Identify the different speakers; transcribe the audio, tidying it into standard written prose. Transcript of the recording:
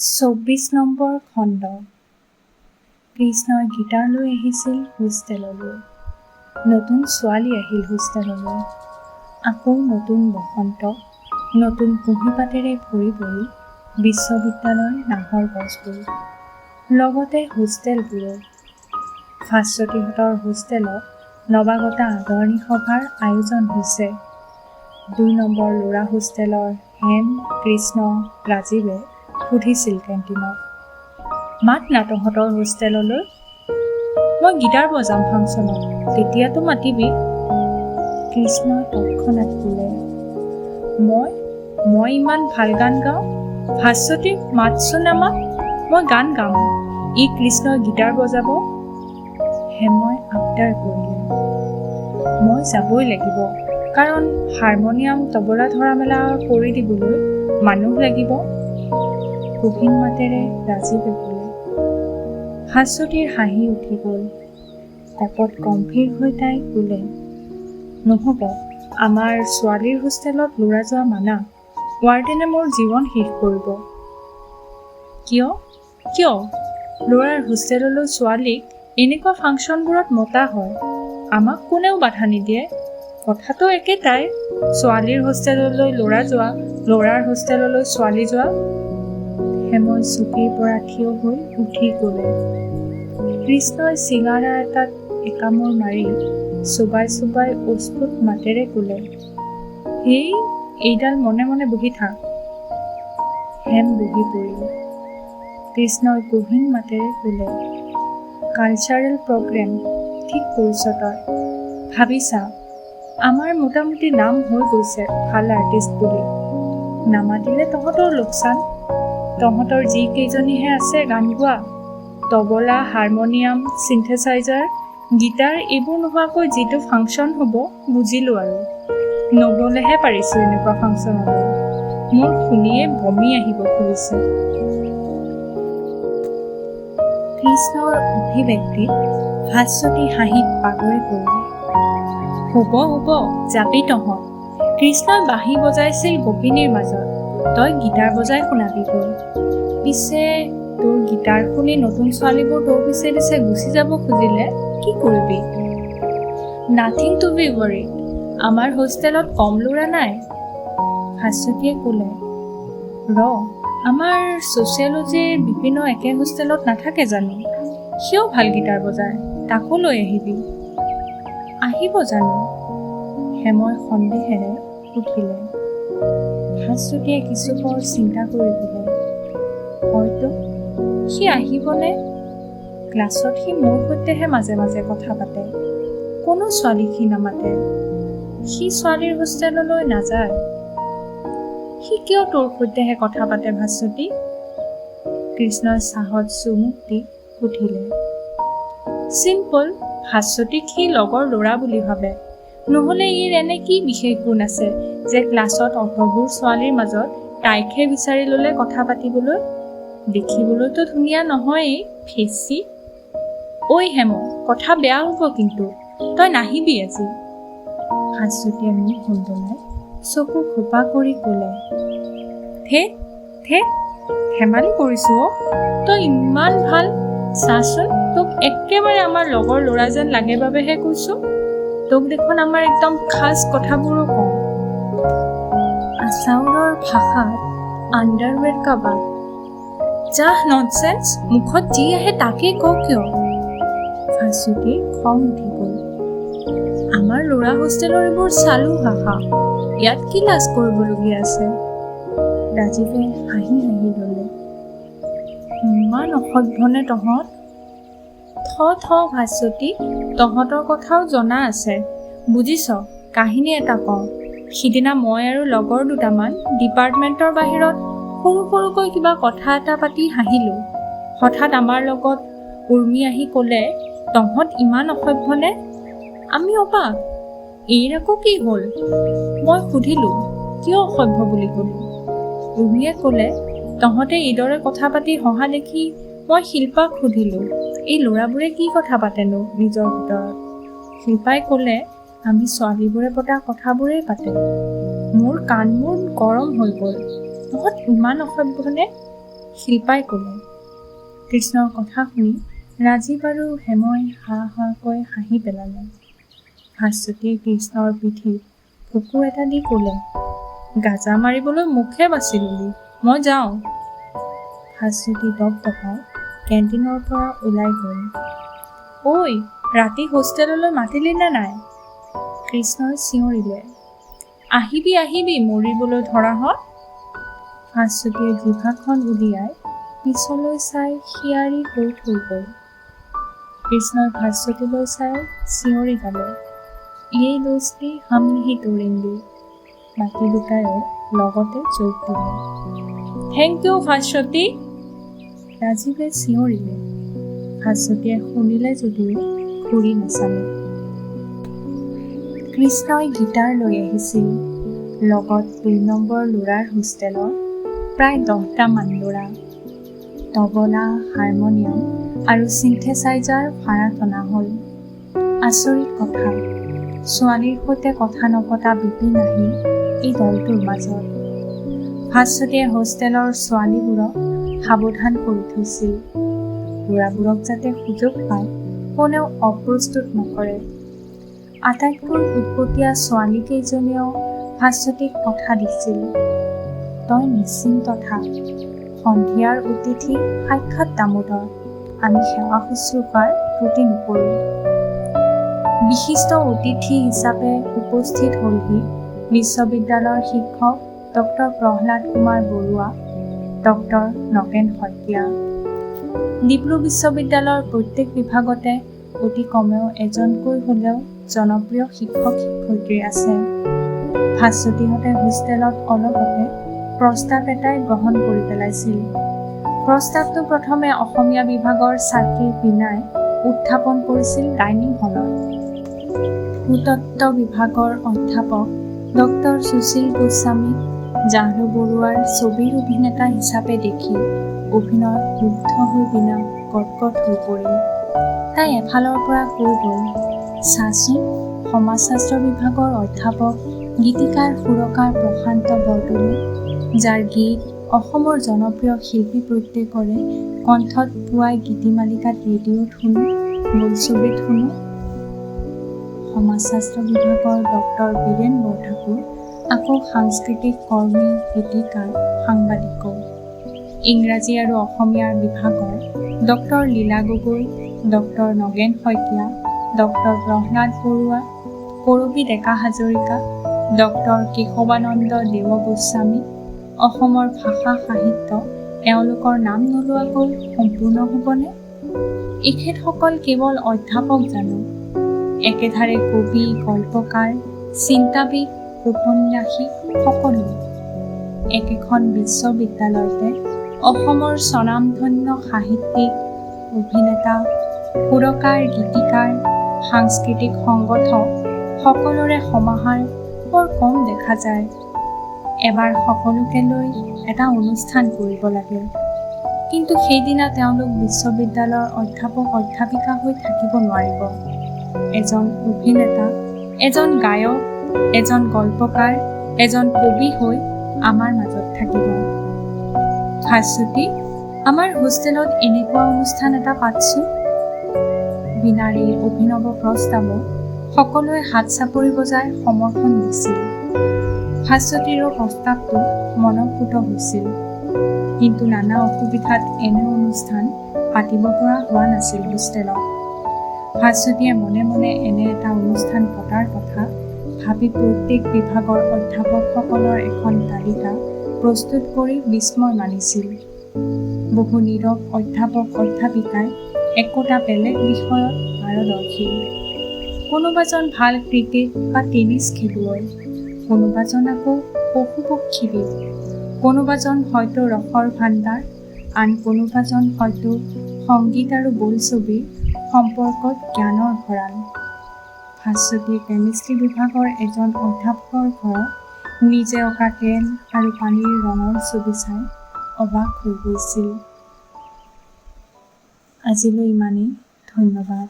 Speaker 1: 24 number খণ্ড। কৃষ্ণই guitar লৈ আহিছিল হোষ্টেললৈ। নতুন ছোৱালী আহিল হোষ্টেললৈ। আকৌ নতুন বসন্ত, নতুন কুঁহিপাতেৰে ভৰি পৰি বিশ্ববিদ্যালয়ৰ নাহৰ গছবোৰ, লগতে হোষ্টেলবোৰো। ভাস্বতীহঁতৰ হোষ্টেলত নৱাগতা আদৰণি সভাৰ আয়োজন হৈছে। 2 নম্বৰ ল'ৰা হোষ্টেলৰ হেম, কৃষ্ণ, ৰাজীৱে সুধিছিল কেণ্টিনত, মাত না তহঁতৰ হোষ্টেললৈ। মই গীটাৰ বজাম ফাংচনত, তেতিয়াতো মাতিবি। কৃষ্ণই তৎক্ষণাত ক'লে, মই ইমান ভাল গান গাওঁ, ভাস্বতী মাতচোন আমাক, মই গান গাম, ই কৃষ্ণই গীটাৰ বজাব। হেমই আবদাৰ কৰিলে, মই যাবই লাগিব, কাৰণ হাৰমনিয়াম তবলা ধৰা মেলা কৰি দিবলৈ মানুহ লাগিব। গহীন মাতেৰে ৰাজীৱে ক'লে। ভাস্বতীৰ হাঁহি উঠি গ'ল। কপত গম্ভীৰ হৈ তাই ক'লে, নহ'ব, আমাৰ ছোৱালীৰ হোষ্টেলত ল'ৰা যোৱা মানা, ৱাৰ্ডেনে মোৰ জীৱন শেষ কৰিব। কিয় ল'ৰাৰ হোষ্টেললৈ ছোৱালীক এনেকুৱা ফাংচনবোৰত মতা হয়, আমাক কোনেও বাধা নিদিয়ে। কথাটো একেটাই, ছোৱালীৰ হোষ্টেললৈ ল'ৰা যোৱা, ল'ৰাৰ হোষ্টেললৈ ছোৱালী যোৱা। হেমই চকীৰ পৰা থিয় হৈ উঠি ক'লে। কৃষ্ণই চিঙাৰা এটাত একামোৰ মাৰি চোবাই চোবাই অস্ফুট মাতেৰে ক'লে, হেই, এইডাল মনে মনে বহি থাক। হেম বহি পৰিল। কৃষ্ণই গহীন মাতেৰে ক'লে, কালচাৰেল প্ৰগ্ৰেম ঠিক কৰিছ তই, ভাবিছা, আমাৰ মোটামুটি নাম হৈ গৈছে ভাল আৰ্টিষ্ট বুলি, নামাতিলে তহঁতৰ লোকচান। তহঁতৰ যিকেইজনীহে আছে গান গোৱা, তবলা, হাৰমনিয়াম, চিন্থেচাইজাৰ, গীটাৰ এইবোৰ নোহোৱাকৈ যিটো ফাংচন হ'ব বুজিলোঁ আৰু। নগ'লেহে পাৰিছোঁ এনেকুৱা ফাংচনলৈ, মোৰ শুনিয়ে বমি আহিব খুলিছে। কৃষ্ণৰ অভিব্যক্তিত ভাস্বতী হাঁহিত বাগৰি পৰিলে। হ'ব, যাবি তহঁত। কৃষ্ণই বাঁহী বজাইছিল গোপিনীৰ মাজত, তই গীটাৰ বজাই শুনাবি গৈ। পিছে তোৰ গীটাৰ শুনি নতুন ছোৱালীবোৰ তোৰ পিছে পিছে গুচি যাব খুজিলে কি কৰিবি? নাথিং টু বি ৱৰিড, আমাৰ হোষ্টেলত কম ল'ৰা নাই। ভাস্বতীয়ে ক'লে, আমাৰ ছ'চিয়লজিৰ বিপিনো একে হোষ্টেলত নাথাকে জানো? সিও ভাল গীটাৰ বজায়, তাকো লৈ আহিবি। আহিব জানো? হেমই সন্দেহেৰে সুধিলে। ভাস্বতীয়ে কিছুপৰ চিন্তা কৰি দিলে, হয়তো সি আহিবনে? ক্লাছত সি মোৰ সৈতেহে মাজে মাজে কথা পাতে, কোনো ছোৱালীক সি নামাতে। সি ছোৱালীৰ হোষ্টেললৈ নাযায়। সি কিয় তোৰ সৈতেহে কথা পাতে ভাস্বতী? কৃষ্ণই চাহত চুমুক দি সুধিলে। চিম্পল, ভাস্বতীক সি লগৰ ল'ৰা বুলি ভাবে, নহ'লে ইৰ এনে কি বিশেষ গুণ আছে যে ক্লাছত অতবোৰ ছোৱালীৰ মাজত তাইকহে বিচাৰি ল'লে কথা পাতিবলৈ? দেখিবলৈতো ধুনীয়া নহয়েই, ফেচি। ঐ হেম, কথা বেয়া হ'ব কিন্তু, তই নাহিবি আজি। ভাস্বতীয়ে মুখ সুন্দলাই চকু খোপা কৰি ক'লে, ধেমালি কৰিছোঁ অ', তই ইমান ভাল, চাচোন, তোক একেবাৰে আমাৰ লগৰ ল'ৰা যেন লাগে বাবেহে কৈছোঁ। তোক দেখোন আমাৰ একদম খাচ কথাবোৰো কওঁ। আচাউৰৰ ভাষাত আণ্ডাৰৱেৰ কা বাত, যাহ ননচেন্স, মুখত যি আহে তাকেই কওঁ কিয়? ভাস্বতীৰ খং উঠি গ'ল। আমাৰ ল'ৰা হোষ্টেলৰ এইবোৰ চালু ভাষা, ইয়াত কি লাজ কৰিবলগীয়া আছে? ৰাজীৱে হাঁহি ল'লে। ইমান অসভ্যনে তহঁত? থ ভাস্বতী, তহঁতৰ কথাও জনা আছে, বুজিছ? কাহিনী এটা কওঁ। সিদিনা মই আৰু লগৰ দুটামান ডিপাৰ্টমেণ্টৰ বাহিৰত সৰুকৈ কিবা কথা এটা পাতি হাঁহিলোঁ। হঠাৎ আমাৰ লগত উৰ্মি আহি ক'লে, তহঁত ইমান অসভ্যনে? আমি অবাক, এইৰ আকৌ কি হ'ল? মই সুধিলোঁ, কিয় অসভ্য বুলি ক'লি? উৰ্মিয়ে ক'লে, তহঁতে এইদৰে কথা পাতি হহা দেখি মই শিল্পাক সুধিলোঁ, এই ল'ৰাবোৰে কি কথা পাতেনো নিজৰ ভিতৰত? শিল্পাই ক'লে, আমি ছোৱালীবোৰে পতা কথাবোৰেই পাতে। মোৰ কাণবোৰ গৰম হৈ গ'ল। তহঁত ইমান অসভ্যনে? শিল্পাই ক'লে। কৃষ্ণৰ কথা শুনি ৰাজীৱ আৰু হেমই হাঁকৈ হাঁহি পেলালে। ভাস্বতীয়ে কৃষ্ণৰ পিঠিত ফুকু এটা দি ক'লে, গাজা মাৰিবলৈ মুখে বাছি ললি, মই যাওঁ। ভাস্বতী দপদপাই কেণ্টিনৰ পৰা ওলাই গ'ল। ঐ, ৰাতি হোষ্টেললৈ মাতিলি নে নাই? কৃষ্ণই চিঞৰিলে। আহিবি আহিবি মৰিবলৈ ধৰাহঁত। ভাস্বতীয়ে জিভাখন উলিয়াই পিছলৈ চাই শিয়াৰি হৈ থৈ গ'ল। কৃষ্ণই ভাস্বতীলৈ চাই চিঞৰি গালে, এই দোস্তি হাম নেহি তোড়েংগে। বাকী দুটাইও লগতে যোগ দিলে। থেংক ইউ ভাস্বতী, ৰাজীৱে চিঞৰিলে। ভাস্বতীয়ে শুনিলে যদিও ঘূৰি নাচালে। কৃষ্ণই গীটাৰ লৈ আহিছিল, লগত ২ নম্বৰ ল'ৰাৰ হোষ্টেলৰ প্ৰায় 10টামান ল'ৰা। তবলা, হাৰমনিয়াম আৰু চিন্থেচাইজাৰ ভাড়াত অনা হ'ল। আচৰিত কথা, ছোৱালীৰ সৈতে কথা নপতা বিপিন আহিল এই দলটোৰ মাজত। ভাস্বতীয়ে হোষ্টেলৰ ছোৱালীবোৰক সাৱধান কৰি থৈছিল, ল'ৰাবোৰক যাতে সুযোগ পায় কোনেও অপ্ৰস্তুত নকৰে। আটাইতকৈ উৎপতীয়া ছোৱালীকেইজনীয়েও ভাস্বতীক কথা দিছিল, তই নিশ্চিন্ত থাক, সন্ধিয়াৰ অতিথি সাক্ষাৎ দামোদৰ, আমি সেৱা শুশ্ৰূষাৰ ত্ৰুটি নকৰোঁ। বিশিষ্ট অতিথি হিচাপে উপস্থিত হ'লহি বিশ্ববিদ্যালয়ৰ শিক্ষক ডক্টৰ প্ৰহ্লাদ কুমাৰ বৰুৱা, ডক্টৰ নগেন শইকীয়া। ডিব্ৰু বিশ্ববিদ্যালয়ৰ প্ৰত্যেক বিভাগতে অতি কমেও এজনকৈ হ'লেও জনপ্ৰিয় শিক্ষক শিক্ষয়িত্ৰী আছে। ভাস্বতীহঁতে হোষ্টেলত অলপতে প্ৰস্তাৱ এটাই গ্ৰহণ কৰি পেলাইছিল। প্ৰস্তাৱটো প্ৰথমে অসমীয়া বিভাগৰ ছাত্ৰী বীণাই উত্থাপন কৰিছিল ডাইনিং হলত। ভূতত্ত্ব বিভাগৰ অধ্যাপক ডক্টৰ সুশীল গোস্বামীক জাহ্নু বৰুৱাৰ ছবিৰ অভিনেতা হিচাপে দেখি অভিনয়ত মুগ্ধ হৈ বীণা গদগদ হৈ পৰিল। তাই এফালৰ পৰা কৈ গ'ল, চাচোন, সমাজশাস্ত্ৰ বিভাগৰ অধ্যাপক গীতিকাৰ সুৰকাৰ প্ৰশান্ত বৰদলৈ, যাৰ গীত অসমৰ জনপ্ৰিয় শিল্পী প্ৰত্যেকৰে কণ্ঠত পুৱাই গীতিমালিকাত ৰেডিঅ'ত শুনো, বোলছবিত শুনো। সমাজশাস্ত্ৰ বিভাগৰ ডক্টৰ বীৰেন বৰঠাকুৰ আকৌ সাংস্কৃতিক কৰ্মী, গীতিকাৰ, সাংবাদিকো। ইংৰাজী আৰু অসমীয়া বিভাগৰ ডক্টৰ লীলা গগৈ, ডক্টৰ নগেন শইকীয়া, ডক্টৰ প্ৰহ্লাদ বৰুৱা, কৰবী ডেকা হাজৰিকা, ডক্টৰ কেশৱানন্দ দেৱ গোস্বামী। অসমৰ ভাষা সাহিত্য এওঁলোকৰ নাম নোলোৱাকৈ সম্পূৰ্ণ হ'বনে? এখেতসকল কেৱল অধ্যাপক জানো? একেধাৰে কবি, গল্পকাৰ, চিন্তাবিদ, ঔপন্যাসিক সকলো। একেখন বিশ্ববিদ্যালয়তে অসমৰ স্বনামধন্য সাহিত্যিক, অভিনেতা, সুৰকাৰ, গীতিকাৰ, সাংস্কৃতিক সংগঠক সকলোৰে সমাহাৰ বৰ কম দেখা যায়। এবাৰ সকলোকে লৈ এটা অনুষ্ঠান কৰিব লাগে, কিন্তু সেইদিনা তেওঁলোক বিশ্ববিদ্যালয়ৰ অধ্যাপক অধ্যাপিকা হৈ থাকিব নোৱাৰিব। এজন অভিনেতা, এজন গায়ক, এজন গল্পকাৰ, এজন কবি হৈ আমাৰ মাজত থাকিব। ভাস্বতী, আমাৰ হোষ্টেলত এনেকুৱা অনুষ্ঠান এটা পাতছোঁ। বীণাৰ এই অভিনৱ প্ৰস্তাৱক সকলোৱে হাত চাপৰি বজাই সমৰ্থন দিছিল। ভাস্বতীৰো প্ৰস্তাৱটো মনঃপূত হৈছিল, কিন্তু নানা অসুবিধাত এনে অনুষ্ঠান পাতিব পৰা হোৱা নাছিল হোষ্টেলত। ভাস্বতীয়ে মনে মনে এনে এটা অনুষ্ঠান পতাৰ কথা ভাবি প্ৰত্যেক বিভাগৰ অধ্যাপকসকলৰ এখন তালিকা প্ৰস্তুত কৰি বিস্ময় মানিছিল। বহু নীৰৱ অধ্যাপক অধ্যাপিকাই একোটা বেলেগ বিষয়ত পাৰদৰ্শী। কোনোবাজন ভাল ক্ৰিকেট বা টেনিছ খেলুৱৈ, কোনোবাজন আকৌ পশুপক্ষীবিদ, কোনোবাজন হয়তো ৰসৰ ভাণ্ডাৰ, আন কোনোবাজন হয়তো সংগীত আৰু বোলছবিৰ সম্পৰ্কত জ্ঞানৰ ভঁৰাল। ভাস্বতীয়ে কেমিষ্ট্ৰি বিভাগৰ এজন অধ্যাপকৰ ঘৰত নিজে অঁকা তেল আৰু পানীৰ ৰঙৰ ছবি চাই অবাক হৈ গৈছিল। আজিলৈ ইমানেই, ধন্যবাদ।